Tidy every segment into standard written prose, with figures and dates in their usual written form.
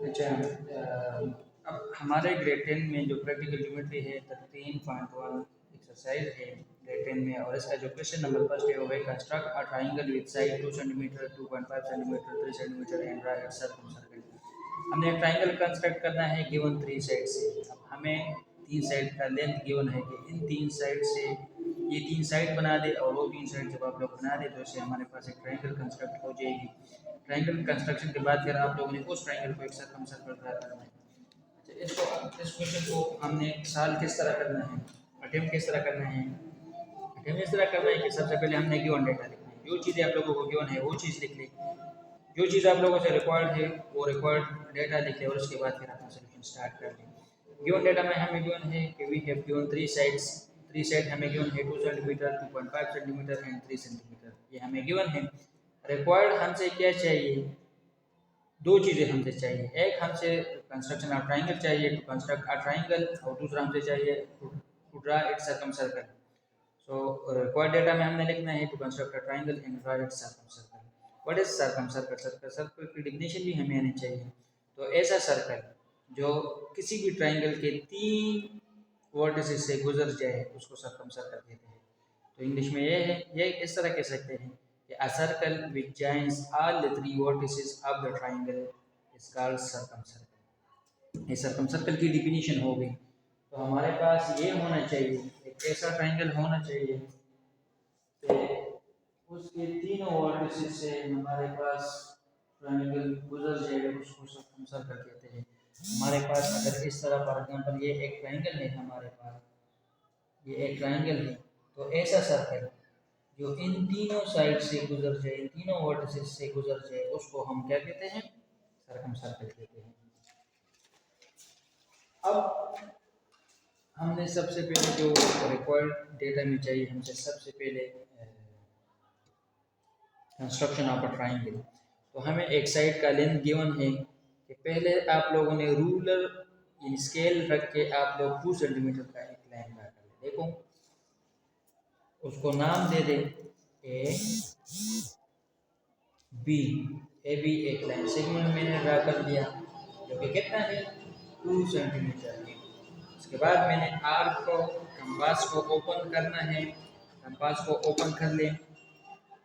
अच्छा, अब हमारे ग्रेड 10 में जो प्रैक्टिकल ज्योमेट्री है 13.1 एक्सरसाइज है ग्रेड 10 में, और इसका जो क्वेश्चन नंबर फर्स्ट है वो है construct a triangle with side 2 centimetre, 2.5 centimetre, 3 centimetre and draw its circle. हमने एक ट्राइंगल कंस्ट्रक्ट करना है गिवन 3 साइड से। अब हमें 3 साइड का लेंथ गिवन है कि इन 3 साइड से ये 3 साइड बना दे, और वो 3 साइड जब आप लोग बना दे तो इससे हमारे पास एक ट्राइंगल कंस्ट्रक्ट हो जाएगी। ट्राइंगल कंस्ट्रक्शन के बाद फिर आप लोगों ने उस ट्राइंगल को एक सर्कल ड्रा करना है। अच्छा, इस क्वेश्चन को हमने सॉल्व किस तरह करना है, अटेम्प्ट किस तरह करना है। अटेम्प्ट इस तरह करना है कि सबसे पहले हमने गिवन डेटा लिखना है, जो चीज़ें आप लोगों को गिवन है वो चीज़ लिख लें, जो चीज़ आप लोगों से रिक्वायर्ड है वो रिक्वायर्ड डेटा लिख लें, और उसके बाद फिर अपना सोल्यूशन स्टार्ट कर दें। गिवन डेटा में हमें गिवन है कि we have given 3 sides, 3 side हमें गिवन है 2 सेंटीमीटर, 2.5 सेंटीमीटर एंड 3 सेंटीमीटर, ये हमें गिवन है। रिक्वायर्ड हमसे क्या चाहिए, दो चीज़ें हमसे चाहिए, एक हमसे कंस्ट्रक्शन ऑफ ट्राइंगल चाहिए टू कंस्ट्रक्ट अ ट्राइंगल, और दूसरा हमसे चाहिए to draw its circle. So required data में हमने लिखना है to construct a triangle and draw its circle. What is circle की डिफिनेशन भी हमें आनी चाहिए। तो ऐसा सर्कल जो किसी भी ट्राइंगल के 3 वर्टिसेस से गुजर जाए उसको सर्कल कहते हैं। तो इंग्लिश में ये है, ये इस तरह कह सकते हैं कि a circle which joins all the 3 vertices of the triangle is called circumcircle। ये सर्कल की डिफिनीशन हो गई। तो हमारे पास ये होना चाहिए, एक ऐसा ट्राइंगल होना चाहिए कि उसके तीनों वर्टिसेस से हमारे पास ट्राइंगल गुजर जाए, उसको सर्कल कहते हैं। हमारे पास अगर इस तरह फॉर एग्जांपल ये एक ट्राइंगल है, हमारे पास ये एक ट्राइंगल है, तो ऐसा सर्कल जो इन तीनों साइड से गुजर जाए, इन तीनों वर्टिसेस से गुजर जाए, उसको हम क्या कहते हैं, सर्कल कहते हैं। अब हमने सबसे पहले जो रिक्वायर्ड डेटा में चाहिए, हमसे सबसे पहले कंस्ट्रक्शन ऑफ अ ट्राइंगल। तो हमें एक साइड का लेंथ गिवन है कि पहले आप लोगों ने रूलर इन स्केल रख के आप लोग 2 सेंटीमीटर का एक लाइन ड्रा कर ले। देखो उसको नाम दे दे ए बी। ए बी एक लाइन सेगमेंट मैंने ड्रा कर दिया जो कि कितना है 2 सेंटीमीटर। उसके बाद मैंने आर्क को कंपास को ओपन करना है, कंपास को ओपन कर ले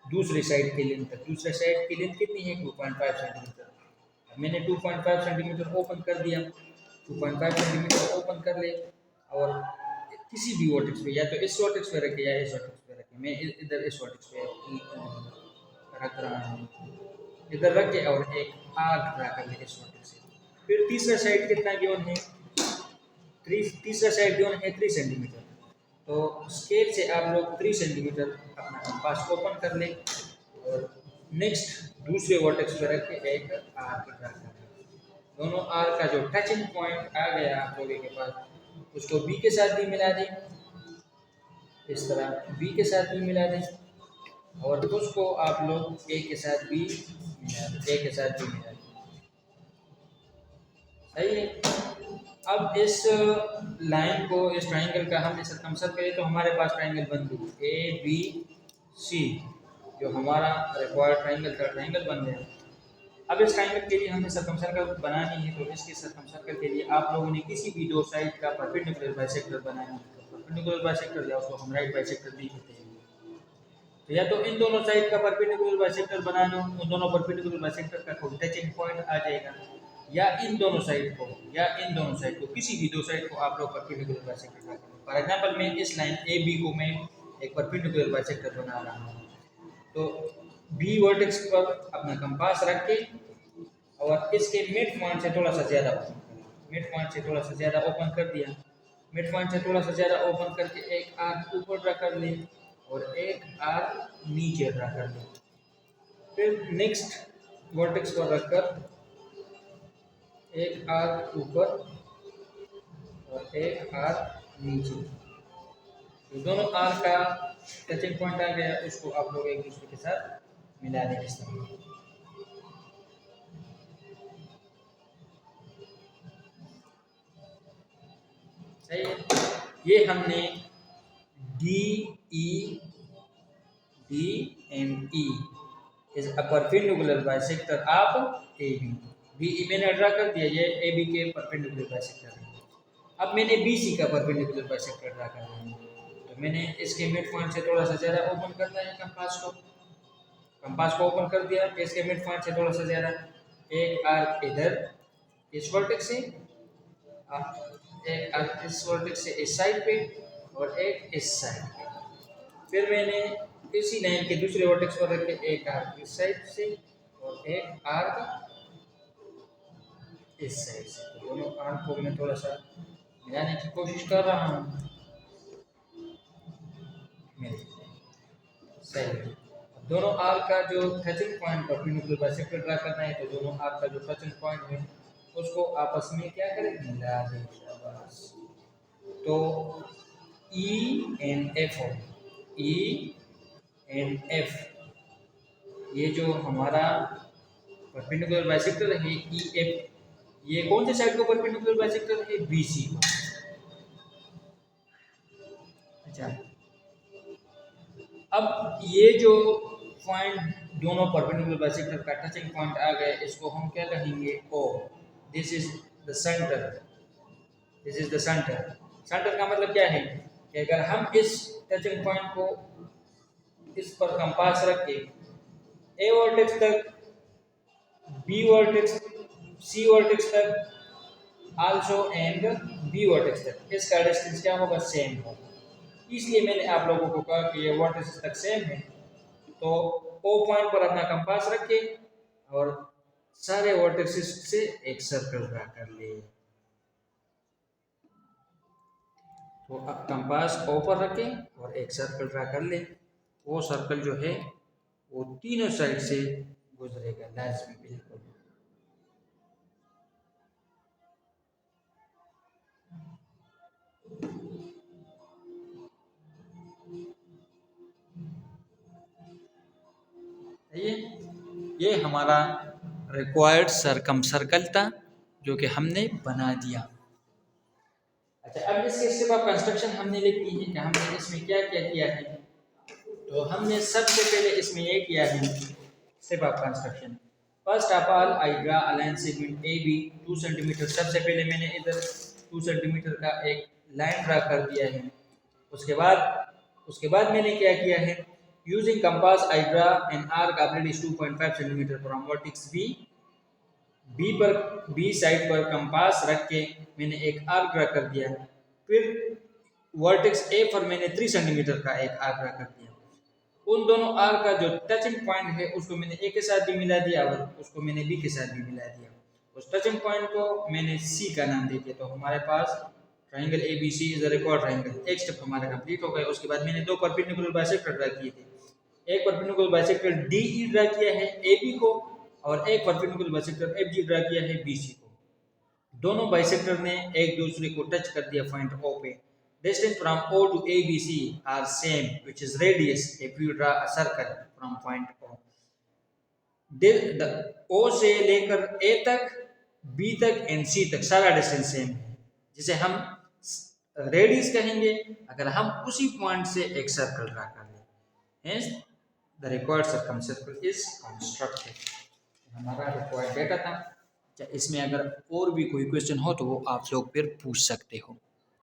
दूसरी साइड की लेंथ तक। दूसरे साइड की लेंथ कितनी है 2.5 सेंटीमीटर। मैंने 2.5 सेंटीमीटर ओपन कर दिया, 2.5 सेंटीमीटर ओपन कर ले, और किसी भी वर्टेक्स पे, या तो इस वर्टेक्स पे रखे या इस वर्टेक्स पे रखे, मैं इधर इस वर्टेक्स पे रख रहा हूँ, इधर रख के और एक आर्क ड्रा कर ले इस वर्टेक्स से। फिर तीसरा साइड कितना गिवन है, तीसरा साइड गिवन है 3 सेंटीमीटर। तो स्केल से आप लोग 3 सेंटीमीटर अपना कंपास ओपन कर लें, और नेक्स्ट दूसरे वर्टेक्स पे रख के एक आर्क ड्रा कर लें। दोनों आर्क का जो टचिंग पॉइंट आ गया आप लोगों के पास, उसको बी के साथ भी मिला दें, इस तरह बी के साथ भी मिला दें, और उसको आप लोग ए के साथ भी मिला दें, ए के साथ भी मिला दें। सही है। अब इस लाइन को, इस ट्राइंगल का हमने सर्कमसर करे तो हमारे पास ट्राइंगल बन गई ए बी सी, जो हमारा रिक्वायर्ड ट्राइंगल का ट्राइंगल बन गया। अब इस ट्राइंगल के लिए हमें सर्कमसर्कल बनानी है, तो इसके सर्कमसर्कल के लिए आप लोगों ने किसी भी दो साइड का परपेंडिकुलर बाइसेक्टर बनाना है। परपेंडिकुलर बाइसेक्टर, या उसको हम राइट बाइसेक्टर भी कहते हैं। तो या तो इन दोनों साइड का परपेंडिकुलर बाइसेक्टर बनाना, उन दोनों परपेंडिकुलर बाइसेक्टर का कोई टचिंग पॉइंट आ जाएगा, या इन दोनों साइड को, या इन दोनों साइड को, किसी भी दो साइड को आप लोग परपेंडिकुलर बाइसेक्टर रखें। फॉर एग्जांपल मैं इस लाइन ए बी को मैं एक परपेंडिकुलर बाइसेक्टर बना रहा हूँ, तो बी वर्टेक्स पर अपना कंपास रख के और इसके मिड पॉइंट से थोड़ा सा ज़्यादा ओपन कर, मिड पॉइंट से थोड़ा सा ज़्यादा ओपन कर दिया, मिड पॉइंट से थोड़ा सा ज़्यादा ओपन करके एक आर्क ऊपर ड्रा कर लें और एक आर्क नीचे ड्रा कर लें। फिर नेक्स्ट वर्टेक्स पर रखकर एक आर्क ऊपर और एक आर्क नीचे। तो दोनों आर्क का टचिंग पॉइंट आ गया, उसको आप लोग एक दूसरे के साथ मिला दें इस तरह। सही है। ये हमने D E D and E is a perpendicular bisector of AB. BE मैंने ड्रा कर दिया, ये AB के परपेंडिकुलर बाइसेक्टर है। अब मैंने BC का परपेंडिकुलर बाइसेक्टर ड्रा करना है, तो मैंने इसके मिड पॉइंट से थोड़ा सा ज़्यादा ओपन करना है कंपास को ओपन कर दिया, इसके मिड पॉइंट से थोड़ा सा ज़्यादा, एक आर्क इधर इस वर्टेक्स से, एक आर्क इस वर्टेक्स से इस साइड पे और एक इस साइड पे। फिर मैंने इसी लाइन के दूसरे वर्टेक्स पर रख के एक आर्क इस साइड से और एक आर्क इस साइड से, तो दोनों आर्क को मैं थोड़ा सा मिलाने की कोशिश कर रहा हूँ। सही है। दोनों आर्क का जो touching point perpendicular bisector draw करना है, तो दोनों आर्क का जो टचिंग पॉइंट है उसको आपस में क्या करें, मिला दें। शाबाश। तो E एंड F हो, E एंड F, ये जो हमारा परपेंडिकुलर बाइसेक्टर है EF, ये कौन से साइड को परपेंडिकुलर बाइसेक्टर है, BC को। अच्छा, अब ये जो पॉइंट दोनों परपेंडिकुलर बाइसेक्टर का टचिंग पॉइंट आ गए, इसको हम क्या कहेंगे, O। This is the centre, this is the centre. Centre का मतलब क्या है कि अगर हम इस टचिंग पॉइंट को इस पर कंपास रख के A वर्टेक्स तक, B वर्टेक्स, C वर्टेक्स तक, आल्सो एंड B वर्टेक्स तक, इसका डिस्टेंस क्या होगा, सेम होगा। इसलिए मैंने आप लोगों को कहा कि ये वर्टेक्स तक सेम है, तो O पॉइंट पर अपना कंपास रख के और सारे वर्टेक्सेस से एक सर्कल ड्रा कर ले। तो अब कंपास O पर रखें और एक सर्कल ड्रा कर ले। वो सर्कल जो है वो तीनों साइड से गुजरेगा लाजमी, बिल्कुल। ये हमारा रिक्वायर्ड सरकम सर्कल था जो कि हमने बना दिया। अच्छा, अब इसके स्टेप ऑफ कंस्ट्रक्शन हमने लिख दी है कि हमने इसमें क्या क्या किया है। तो हमने सबसे पहले इसमें ये किया है step of construction. First of all I draw a line segment AB 2 centimetre. सबसे पहले मैंने इधर 2 सेंटीमीटर का एक लाइन ड्रा कर दिया है। उसके बाद मैंने क्या किया है, using compass I draw an arc of radius 2.5 centimetre from vertex B side पर कंपास रख के मैंने एक आर्क ड्रा कर दिया। फिर वर्टेक्स A पर मैंने 3 सेंटीमीटर का एक आर्क ड्रा कर दिया। उन दोनों आर्क का जो टचिंग पॉइंट है उसको मैंने A के साथ भी मिला दिया और उसको मैंने B के साथ भी मिला दिया। उस टचिंग पॉइंट को मैंने C का नाम दे दिया। तो हमारे पास triangle ABC is a required triangle. एक स्टेप हमारा कंप्लीट हो गया। उसके बाद मैंने दो परपेंडिकुलर बाइसेक्टर ड्रा किए थे। एक परपेंडिकुलर बाइसेक्टर DE ड्रा किया है AB को और एक परपेंडिकुलर बाइसेक्टर FG ड्रा किया है BC को। दोनों बाइसेक्टर ने एक दूसरे को टच कर दिया पॉइंट O पे। Distance from O to ABC are same, which is radius if you draw a circle from point O. O से लेकर A तक, B तक एंड C तक सारा डिस्टेंस सेम है, जिसे हम रेडियस कहेंगे अगर हम उसी पॉइंट से एक सर्कल ड्रा कर लें। Hence, the required circumcircle is constructed. हमारा रिक्वायर्ड डेटा था। इसमें अगर और भी कोई क्वेश्चन हो तो वो आप लोग फिर पूछ सकते हो।